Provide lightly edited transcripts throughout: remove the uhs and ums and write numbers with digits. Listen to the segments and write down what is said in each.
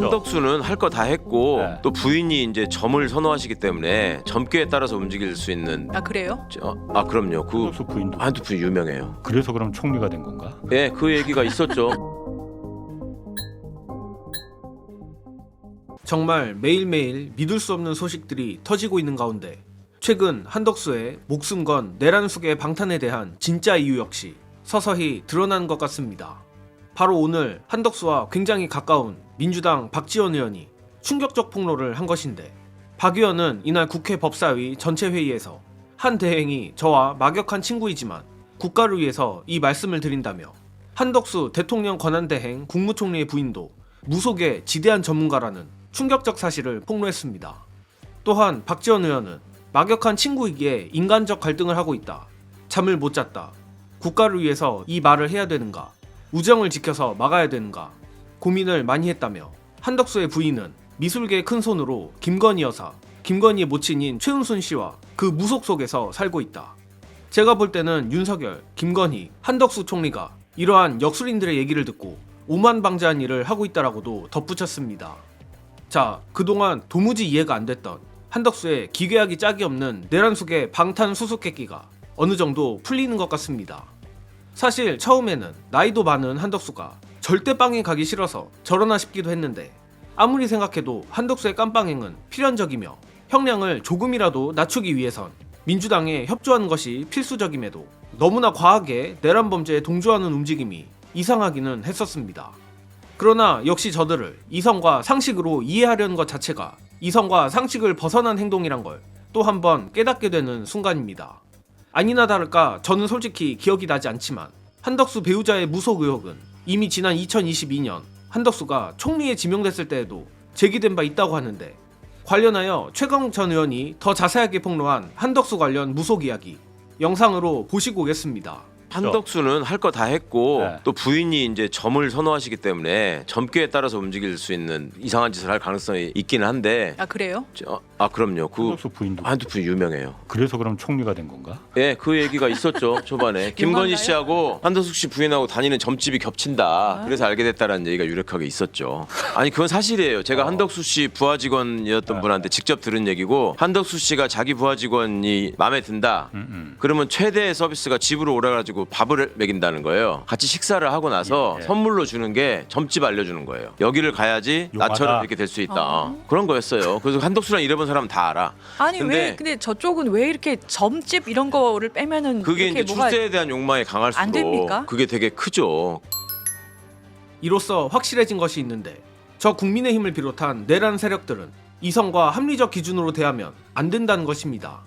한덕수는 할 거 다 했고 네. 또 부인이 이제 점을 선호하시기 때문에 점괘에 따라서 움직일 수 있는. 아 그래요? 그럼요. 그 한덕수 부인도. 한덕수 유명해요. 그래서 그럼 총리가 된 건가? 예, 그 얘기가 있었죠. 정말 매일매일 믿을 수 없는 소식들이 터지고 있는 가운데 최근 한덕수의 목숨 건 내란숙의 방탄에 대한 진짜 이유 역시 서서히 드러나는 것 같습니다. 바로 오늘 한덕수와 굉장히 가까운 민주당 박지원 의원이 충격적 폭로를 한 것인데, 박 의원은 이날 국회 법사위 전체 회의에서 한 대행이 저와 막역한 친구이지만 국가를 위해서 이 말씀을 드린다며 한덕수 대통령 권한대행 국무총리의 부인도 무속의 지대한 전문가라는 충격적 사실을 폭로했습니다. 또한 박지원 의원은 막역한 친구이기에 인간적 갈등을 하고 있다. 잠을 못 잤다. 국가를 위해서 이 말을 해야 되는가? 우정을 지켜서 막아야 되는가? 고민을 많이 했다며 한덕수의 부인은 미술계의 큰손으로 김건희 여사, 김건희의 모친인 최은순 씨와 그 무속 속에서 살고 있다. 제가 볼 때는 윤석열, 김건희, 한덕수 총리가 이러한 역술인들의 얘기를 듣고 오만방자한 일을 하고 있다라고도 덧붙였습니다. 자, 그동안 도무지 이해가 안 됐던 한덕수의 기괴하기 짝이 없는 내란숙의 방탄 수수께끼가 어느 정도 풀리는 것 같습니다. 사실 처음에는 나이도 많은 한덕수가 절대 빵에 가기 싫어서 저러나 싶기도 했는데, 아무리 생각해도 한덕수의 깜빵행은 필연적이며 형량을 조금이라도 낮추기 위해선 민주당에 협조하는 것이 필수적임에도 너무나 과하게 내란 범죄에 동조하는 움직임이 이상하기는 했었습니다. 그러나 역시 저들을 이성과 상식으로 이해하려는 것 자체가 이성과 상식을 벗어난 행동이란 걸 또 한 번 깨닫게 되는 순간입니다. 아니나 다를까 저는 솔직히 기억이 나지 않지만 한덕수 배우자의 무속 의혹은 이미 지난 2022년 한덕수가 총리에 지명됐을 때에도 제기된 바 있다고 하는데, 관련하여 최강욱 전 의원이 더 자세하게 폭로한 한덕수 관련 무속 이야기 영상으로 보시고 오겠습니다. 한덕수는 할 거 다 했고 네. 또 부인이 이제 점을 선호하시기 때문에 점괘에 따라서 움직일 수 있는 이상한 짓을 할 가능성이 있기는 한데. 아 그래요? 그럼요. 그 한덕수 부인도. 한덕수 유명해요. 그래서 그럼 총리가 된 건가? 예, 그 얘기가 있었죠. 초반에 김건희 씨하고 한덕수 씨 부인하고 다니는 점집이 겹친다. 그래서 알게 됐다라는 얘기가 유력하게 있었죠. 아니 그건 사실이에요. 제가 한덕수 씨 부하 직원이었던 분한테 직접 들은 얘기고, 한덕수 씨가 자기 부하 직원이 마음에 든다. 그러면 최대의 서비스가 집으로 오라가지고 밥을 먹인다는 거예요. 같이 식사를 하고 나서 선물로 주는 게 점집 알려주는 거예요. 여기를 가야지 용하다. 나처럼 이렇게 될 수 있다. 그런 거였어요. 그래서 한덕수랑 일해본 사람은 다 알아. 아니 근데 저쪽은 왜 이렇게 점집 이런 거를 빼면은 그게 이렇게 이제 뭐가 출세에 대한 욕망이 강할수록 안 됩니까? 그게 되게 크죠. 이로써 확실해진 것이 있는데, 저 국민의힘을 비롯한 내란 세력들은 이성과 합리적 기준으로 대하면 안 된다는 것입니다.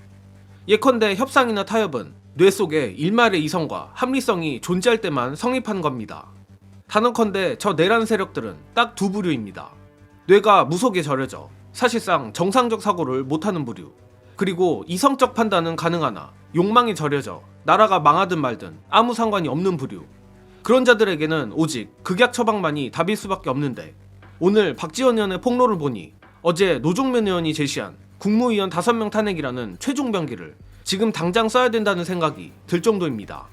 예컨대 협상이나 타협은 뇌 속에 일말의 이성과 합리성이 존재할 때만 성립하는 겁니다. 단언컨대 저 내란 세력들은 딱 두 부류입니다. 뇌가 무속에 절여져 사실상 정상적 사고를 못하는 부류, 그리고 이성적 판단은 가능하나 욕망에 절여져 나라가 망하든 말든 아무 상관이 없는 부류. 그런 자들에게는 오직 극약 처방만이 답일 수밖에 없는데, 오늘 박지원 의원의 폭로를 보니 어제 노종면 의원이 제시한 국무위원 5명 탄핵이라는 최종 병기를 지금 당장 써야 된다는 생각이 들 정도입니다.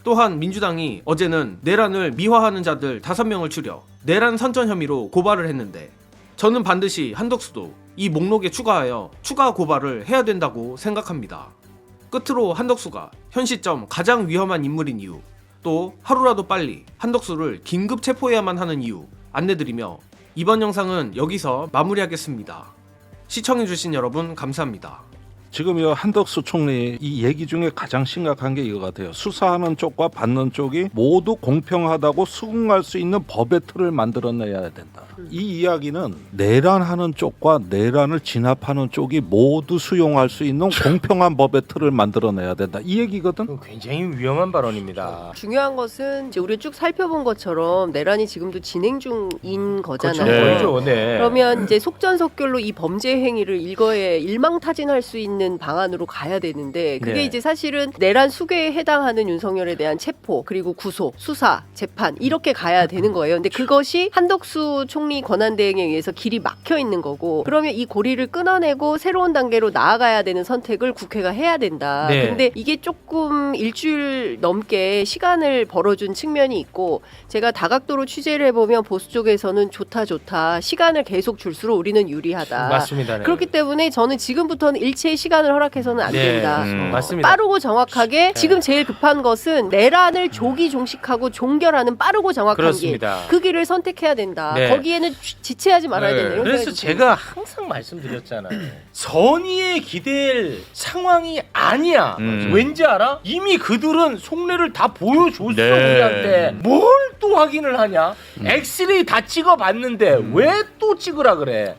또한 민주당이 어제는 내란을 미화하는 자들 5명을 추려 내란 선전 혐의로 고발을 했는데, 저는 반드시 한덕수도 이 목록에 추가하여 추가 고발을 해야 된다고 생각합니다. 끝으로 한덕수가 현 시점 가장 위험한 인물인 이유, 또 하루라도 빨리 한덕수를 긴급 체포해야만 하는 이유 안내드리며 이번 영상은 여기서 마무리하겠습니다. 시청해주신 여러분 감사합니다. 지금 이 한덕수 총리 이 얘기 중에 가장 심각한 게 이거 같아요. 수사하는 쪽과 받는 쪽이 모두 공평하다고 수긍할 수 있는 법의 틀을 만들어내야 된다. 이 이야기는 내란하는 쪽과 내란을 진압하는 쪽이 모두 수용할 수 있는 공평한 법의 틀을 만들어내야 된다. 이 얘기거든. 굉장히 위험한 발언입니다. 중요한 것은 이제 우리가 쭉 살펴본 것처럼 내란이 지금도 진행 중인 거잖아요. 그렇죠. 네. 그러면 이제 속전속결로 이 범죄 행위를 일거에 일망타진할 수 있는 있는 방안으로 가야 되는데 그게 네. 이제 사실은 내란 수괴에 해당하는 윤석열에 대한 체포 그리고 구속, 수사, 재판 이렇게 가야 되는 거예요. 근데 그것이 한덕수 총리 권한대행에 의해서 길이 막혀 있는 거고 그러면 이 고리를 끊어내고 새로운 단계로 나아가야 되는 선택을 국회가 해야 된다. 네. 근데 이게 조금 일주일 넘게 시간을 벌어준 측면이 있고 제가 다각도로 취재를 해보면 보수 쪽에서는 좋다 시간을 계속 줄수록 우리는 유리하다. 맞습니다. 네. 그렇기 때문에 저는 지금부터는 일체의 시간을 허락해서는 안 된다. 맞습니다. 빠르고 정확하게 지금 제일 급한 것은 내란을 조기 종식하고 종결하는 빠르고 정확한 그렇습니다. 길. 그 길을 선택해야 된다. 네. 거기에는 지체하지 말아야 된다. 이런 그래서 생각이 제가 항상 말씀드렸잖아요. 선의에 기댈 상황이 아니야. 왠지 알아? 이미 그들은 속내를 다 보여줬어 우리한테. 뭘 또 확인을 하냐? 엑스레이 다 찍어봤는데 왜 또 찍으라 그래?